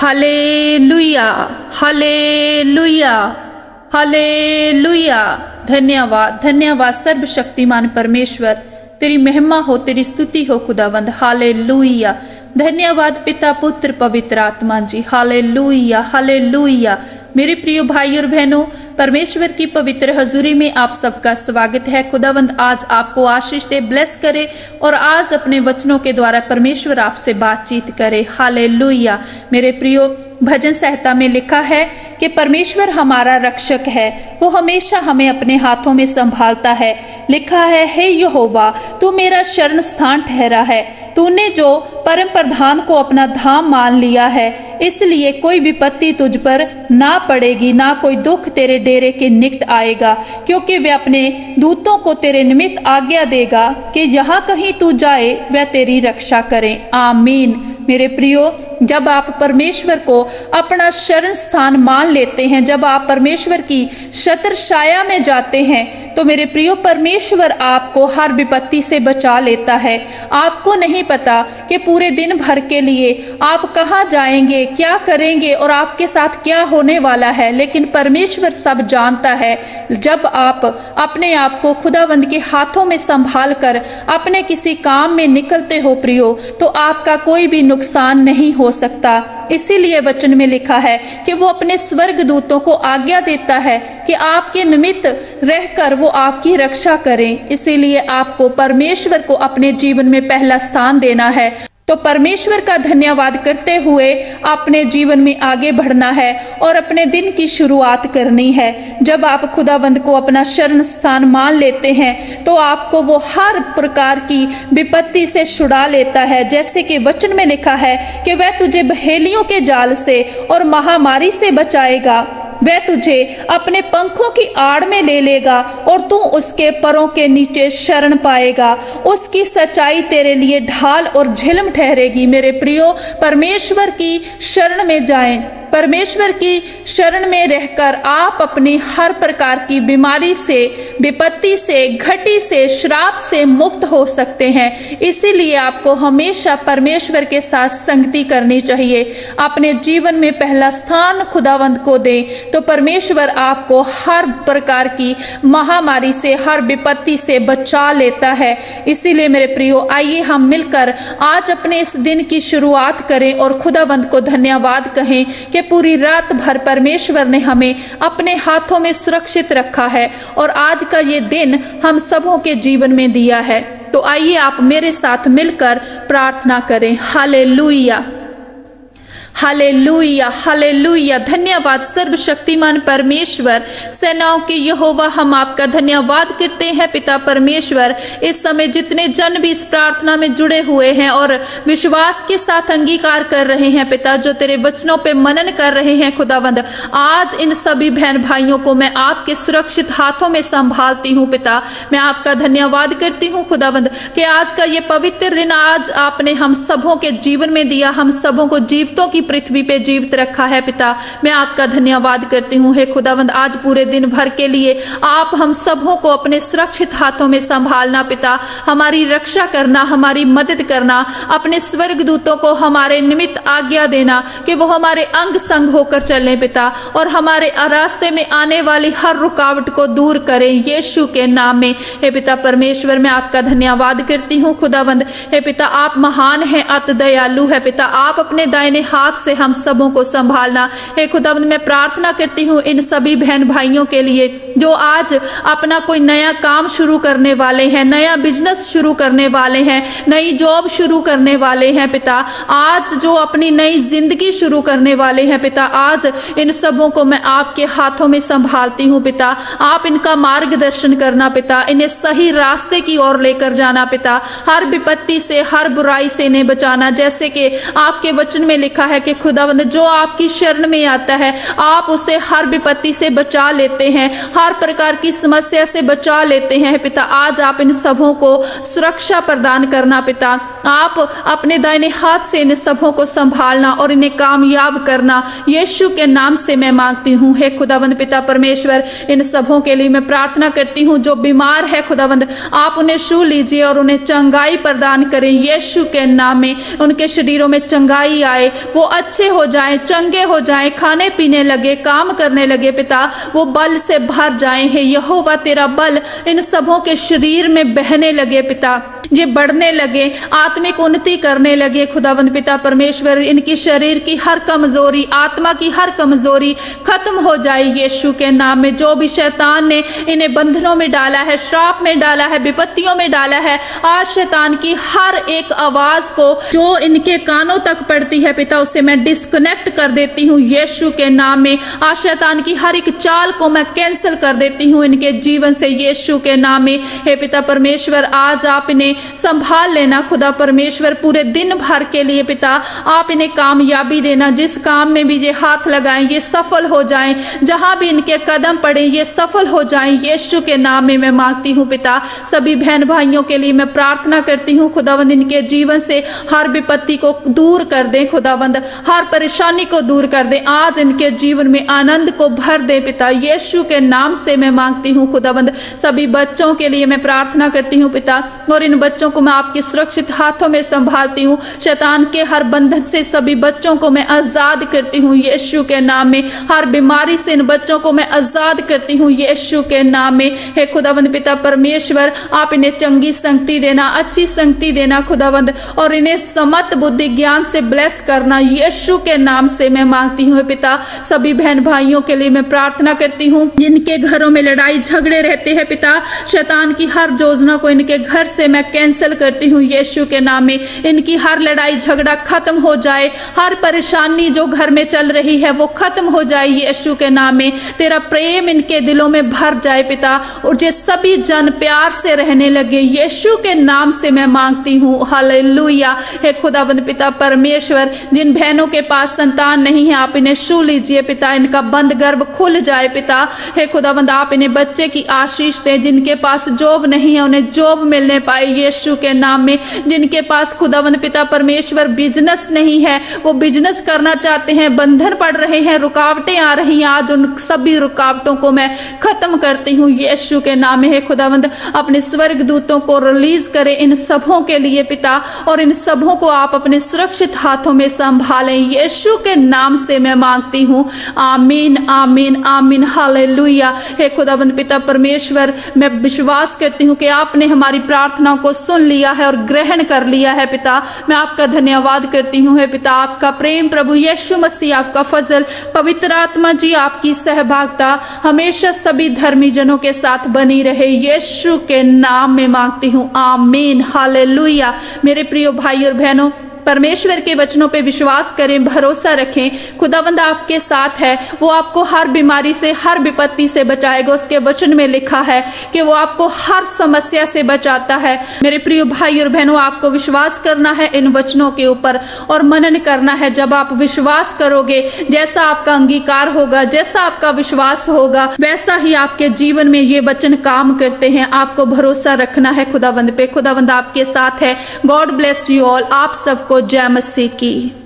Hallelujah, hallelujah, hallelujah. धन्यवाद, धन्यवाद सर्वशक्तिमान परमेश्वर, तेरी महिमा हो, तेरी स्तुति हो खुदावंद। हालेलुया। धन्यवाद पिता पुत्र पवित्र आत्मा जी। Hallelujah, hallelujah. मेरे प्रिय भाई और बहनों, परमेश्वर की पवित्र हजूरी में आप सबका स्वागत है। खुदावंद आज आपको आशीष दे, ब्लेस करे और आज अपने वचनों के द्वारा परमेश्वर आपसे बातचीत करे। हालेलुया। मेरे प्रियो, भजन संहिता में लिखा है कि परमेश्वर हमारा रक्षक है, वो हमेशा हमें अपने हाथों में संभालता है। लिखा है, हे यहोवा तू मेरा शरण स्थान ठहरा है, तूने जो परम प्रधान को अपना धाम मान लिया है, इसलिए कोई विपत्ति तुझ पर ना पड़ेगी, ना कोई दुख तेरे डेरे के निकट आएगा, क्योंकि वे अपने दूतों को तेरे निमित्त आज्ञा देगा कि जहाँ कहीं तू जाए वह तेरी रक्षा करें। आमीन। मेरे प्रियो, जब आप परमेश्वर को अपना शरण स्थान मान लेते हैं, जब आप परमेश्वर की छत्र छाया में जाते हैं, तो मेरे प्रियो परमेश्वर आपको हर विपत्ति से बचा लेता है। आपको नहीं पता कि पूरे दिन भर के लिए आप कहाँ जाएंगे, क्या करेंगे और आपके साथ क्या होने वाला है, लेकिन परमेश्वर सब जानता है। जब आप अपने आप को खुदावंद के हाथों में संभाल कर अपने किसी काम में निकलते हो प्रियो, तो आपका कोई भी नुकसान नहीं हो सकता। इसीलिए वचन में लिखा है कि वो अपने स्वर्ग दूतों को आज्ञा देता है कि आपके निमित्त रहकर वो आपकी रक्षा करें। इसीलिए आपको परमेश्वर को अपने जीवन में पहला स्थान देना है। तो परमेश्वर का धन्यवाद करते हुए अपने जीवन में आगे बढ़ना है और अपने दिन की शुरुआत करनी है। जब आप खुदावंद को अपना शरण स्थान मान लेते हैं तो आपको वो हर प्रकार की विपत्ति से छुड़ा लेता है। जैसे कि वचन में लिखा है कि वह तुझे बहेलियों के जाल से और महामारी से बचाएगा, वह तुझे अपने पंखों की आड़ में ले लेगा और तू उसके परों के नीचे शरण पाएगा। उसकी सच्चाई तेरे लिए ढाल और झिलम ठहरेगी। मेरे प्रियो, परमेश्वर की शरण में जाएं। परमेश्वर की शरण में रहकर आप अपनी हर प्रकार की बीमारी से, विपत्ति से, घटी से, श्राप से मुक्त हो सकते हैं। इसीलिए आपको हमेशा परमेश्वर के साथ संगति करनी चाहिए। अपने जीवन में पहला स्थान खुदावंद को दें तो परमेश्वर आपको हर प्रकार की महामारी से, हर विपत्ति से बचा लेता है। इसीलिए मेरे प्रियो, आइए हम मिलकर आज अपने इस दिन की शुरुआत करें और खुदावंद को धन्यवाद कहें कि पूरी रात भर परमेश्वर ने हमें अपने हाथों में सुरक्षित रखा है और आज का ये दिन हम सबों के जीवन में दिया है। तो आइए आप मेरे साथ मिलकर प्रार्थना करें। Hallelujah, hallelujah, hallelujah. धन्यवाद सर्वशक्तिमान परमेश्वर, सेनाओं के यहोवा, हम आपका धन्यवाद करते हैं पिता परमेश्वर। इस समय जितने जन भी इस प्रार्थना में जुड़े हुए हैं और विश्वास के साथ अंगीकार कर रहे हैं पिता, जो तेरे वचनों पे मनन कर रहे हैं खुदावंद, आज इन सभी बहन भाइयों को मैं आपके सुरक्षित हाथों में संभालती हूँ पिता। मैं आपका धन्यवाद करती हूँ खुदावंद कि आज का ये पवित्र दिन आज आपने हम सबों के जीवन में दिया, हम सबों को जीवितों की पृथ्वी पे जीवित रखा है पिता। मैं आपका धन्यवाद करती हूँ हे खुदावंद, आज पूरे दिन भर के लिए आप हम सबों को अपने सुरक्षित हाथों में संभालना पिता, हमारी रक्षा करना, हमारी मदद करना, अपने स्वर्ग दूतों को हमारे निमित्त आज्ञा देना कि वो हमारे अंग संग होकर चलें पिता और हमारे रास्ते में आने वाली हर रुकावट को दूर करें यीशु के नाम में। हे पिता परमेश्वर, मैं आपका धन्यवाद करती हूँ खुदावंद। हे पिता, आप महान हैं, अति दयालु है पिता, आप अपने दाहिने हाथ से हम सबों को संभालना। हे खुदावंद, मैं प्रार्थना करती हूँ इन सभी बहन भाइयों के लिए जो आज अपना कोई नया काम शुरू करने वाले हैं, नया बिजनेस शुरू करने वाले हैं, नई जॉब शुरू करने वाले हैं पिता, आज जो अपनी नई जिंदगी शुरू करने वाले हैं पिता, आज इन सबों को मैं आपके हाथों में संभालती हूँ पिता। आप इनका मार्गदर्शन करना पिता, इन्हें सही रास्ते की ओर लेकर जाना पिता, हर विपत्ति से, हर बुराई से इन्हें बचाना। जैसे कि आपके वचन में लिखा है कि खुदावंद जो आपकी शरण में आता है आप उसे हर विपत्ति से बचा लेते हैं, हर प्रकार की समस्या से बचा लेते हैं पिता। आज आप इन सबों को सुरक्षा प्रदान करना पिता, आप अपने दाहिने हाथ से इन सबों को संभालना और इन्हें कामयाब करना, यीशु के नाम से मैं मांगती हूँ। हे खुदावंद पिता परमेश्वर, इन सबों के लिए मैं प्रार्थना करती हूँ जो बीमार है खुदावंद, आप उन्हें छू लीजिए और उन्हें चंगाई प्रदान करें यीशु के नाम में। उनके शरीरों में चंगाई आए, वो अच्छे हो जाएं, चंगे हो जाएं, खाने पीने लगे, काम करने लगे पिता, वो बल से भर जाएं। हे यहोवा, तेरा बल इन सबों के शरीर में बहने लगे पिता, ये बढ़ने लगे, आत्मिक उन्नति करने लगे खुदावंद पिता परमेश्वर। इनकी शरीर की हर कमजोरी, आत्मा की हर कमजोरी खत्म हो जाए यीशु के नाम में। जो भी शैतान ने इन्हें बंधनों में डाला है, श्राप में डाला है, विपत्तियों में डाला है, आज शैतान की हर एक आवाज को जो इनके कानों तक पड़ती है पिता, उसे मैं डिस्कनेक्ट कर देती हूँ यीशु के नाम में। आज शैतान की हर एक चाल को मैं कैंसिल कर देती हूँ इनके जीवन से यीशु के नाम में। हे पिता परमेश्वर, आज आप इन्हें संभाल लेना खुदा परमेश्वर, पूरे दिन भर के लिए पिता आप इन्हें कामयाबी देना। जिस काम में भी ये हाथ लगाएं ये सफल हो जाएं, जहां भी इनके कदम पड़े ये सफल हो जाएं यीशु के नाम में मैं मांगती हूँ पिता। सभी बहन भाइयों के लिए मैं प्रार्थना करती हूँ खुदावंद, इनके जीवन से हर विपत्ति को दूर कर दें खुदावंद, हर परेशानी को दूर कर दें, आज इनके जीवन में आनंद को भर दे पिता, यीशु के नाम से मैं मांगती हूँ खुदावंद। सभी बच्चों के लिए मैं प्रार्थना करती हूँ पिता, और इन बच्चों को मैं आपके सुरक्षित हाथों में संभालती हूँ। शैतान के हर बंधन से सभी बच्चों को मैं आजाद करती हूँ यीशु के नाम में। हर बीमारी से इन बच्चों को मैं आजाद करती हूँ यीशु के नाम में। हे खुदावंद पिता परमेश्वर, आप इन्हें चंगी संगति देना, अच्छी संगति देना खुदावंद, और इन्हें समत बुद्धि ज्ञान से ब्लेस करना यीशु के नाम से मैं मांगती हूँ पिता। सभी बहन भाइयों के लिए मैं प्रार्थना करती हूँ जिनके घरों में लड़ाई झगड़े रहते हैं पिता, शैतान की हर योजना को इनके घर से मैं कैंसिल करती हूँ यीशु के नाम में। इनकी हर लड़ाई झगड़ा खत्म हो जाए, हर परेशानी जो घर में चल रही है वो खत्म हो जाए यीशु के नाम में। तेरा प्रेम इनके दिलों में भर जाए पिता, और ये सभी जन प्यार से रहने लगे यीशु के नाम से मैं मांगती हूँ। हालेलुया। हे खुदावंद पिता परमेश्वर, जिन बहनों के पास संतान नहीं है आप इन्हें छू लीजिए पिता, इनका बंद गर्भ खुल जाए पिता। हे खुदावंद, आप इन्हें बच्चे की आशीष दें। जिनके पास जॉब नहीं है उन्हें जॉब मिलने पाए यीशु के नाम में। जिनके पास खुदावंद पिता परमेश्वर बिजनेस नहीं है, वो बिजनेस करना चाहते हैं, बंधन पड़ रहे हैं, रुकावटें आ रही हैं, आज उन सभी रुकावटों को मैं खत्म करती हूँ यीशु के नाम में। हे खुदावंद, अपने स्वर्ग दूतों को रिलीज करें इन सबों के लिए पिता, और इन सबों को आप अपने सुरक्षित हाथों में संभालें यीशु के नाम से मैं मांगती हूँ। आमीन आमीन आमीन। हालेलुया। हे खुदावंद पिता परमेश्वर, मैं विश्वास करती हूँ कि आपने हमारी प्रार्थनाओं को सुन लिया है और ग्रहण कर लिया है पिता। मैं आपका धन्यवाद करती हूँ हे पिता। आपका प्रेम प्रभु यीशु मसीह, आपका फजल, पवित्र आत्मा जी, आपकी सहभागिता हमेशा सभी धर्मी जनों के साथ बनी रहे यीशु के नाम में मांगती हूँ। आमीन। हालेलुया। मेरे प्रिय भाई और बहनों, परमेश्वर के वचनों पे विश्वास करें, भरोसा रखें। खुदावंद आपके साथ है, वो आपको हर बीमारी से, हर विपत्ति से बचाएगा। उसके वचन में लिखा है कि वो आपको हर समस्या से बचाता है। मेरे प्रिय भाई और बहनों, आपको विश्वास करना है इन वचनों के ऊपर और मनन करना है। जब आप विश्वास करोगे, जैसा आपका अंगीकार होगा, जैसा आपका विश्वास होगा, वैसा ही आपके जीवन में ये वचन काम करते हैं। आपको भरोसा रखना है खुदावंद पे। खुदावंद आपके साथ है। God bless you all. आप सबको जय मसीह की।